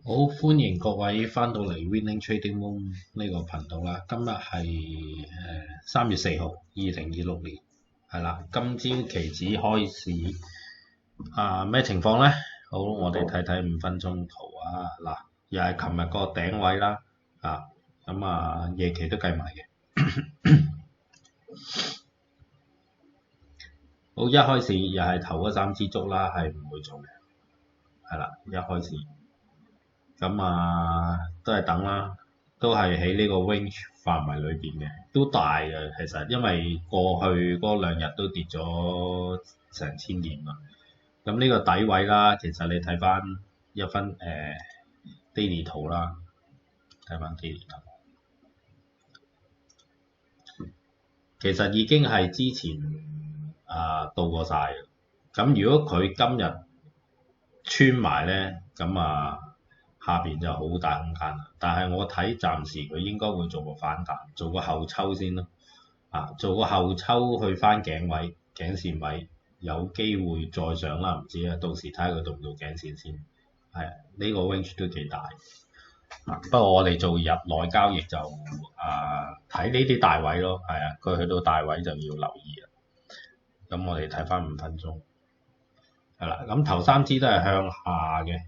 好，歡迎各位翻到嚟 Winning Trading Room 呢個頻道啦。今日係3月4號，2026年，係啦。今朝期指開市咩情況呢？好，我哋睇睇5分鐘圖啊。嗱，又係琴日個頂位啦。夜期都計埋嘅。好，一開始又係頭嗰3支燭啦，係唔會做嘅。係啦，一開始。都係等啦，都係喺呢個 range 範圍裏邊嘅，都大嘅其實，因為過去嗰2日都跌咗成1000點啦。咁呢個底位啦，其實你睇翻daily 圖啦，睇翻 daily 圖，其實已經係之前到過晒嘅。咁如果佢今日穿埋咧，下邊就好大空間啦，但係我睇暫時佢應該會做個反彈，做個後抽先咯。做個後抽去翻頸位、頸線位，有機會再上啦，唔知啊，到時睇下佢到唔到頸線先。係呢個 range 都幾大。不過我哋做日內交易就睇呢啲大位咯，係啊，佢去到大位就要留意啦。咁我哋睇翻5分鐘，係啦，咁頭3支都係向下嘅，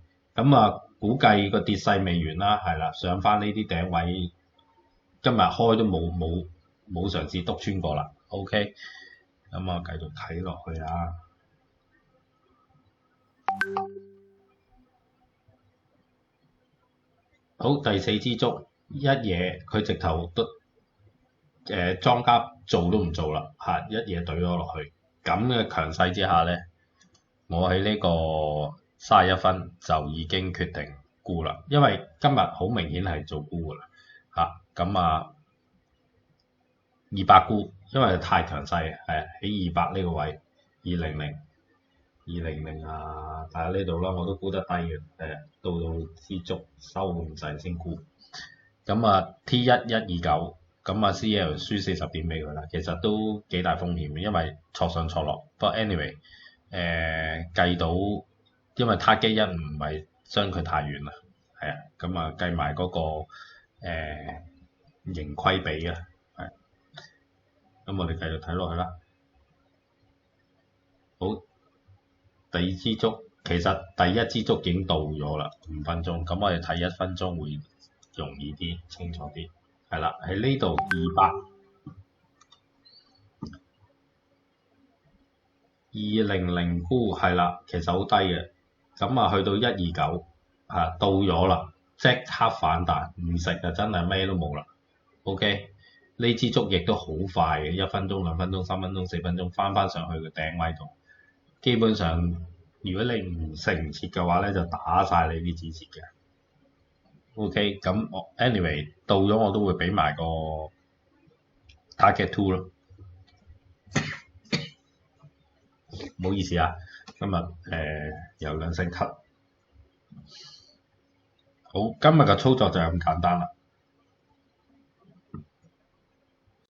估計個跌勢未完啦，係啦，上翻呢啲頂位，今日開都冇嘗試篤穿過啦。OK，繼續睇落去啊。好，第4支燭一嘢，佢直頭都莊家做都唔做啦，一嘢懟咗落去。咁嘅強勢之下咧，我喺呢個31分就已經決定沽啦，因為今日好明顯係做沽噶啦200沽，因為太強勢，係喺200呢個位200大家呢度啦，我都沽得低嘅，到支燭收咁滯先沽。T1129，CL 輸40點俾佢啦，其實都幾大風險嘅，因為挫上挫落。不過 anyway，計到，因為 target 1唔係相距太遠啦，係啊，計埋嗰個盈虧比啊，係。咁我哋繼續睇落去啦。好，第2支燭，其實第1支燭已經到咗啦，5分鐘。咁我哋睇1分鐘會容易啲、清楚啲。係啦，喺呢度200沽，係啦，其實好低嘅。去到129，到咗啦，即刻反彈，唔食就真係咩都冇啦。OK，呢支燭亦都好快嘅，1分鐘、2分鐘、3分鐘、4分鐘翻上去個頂位度。基本上，如果你唔食唔切嘅話咧，就打晒你啲止蝕嘅。OK，咁anyway 到咗我都會俾埋個 target 2咯。唔好意思啊，今日有2聲咳。好，今日嘅操作就係咁簡單啦。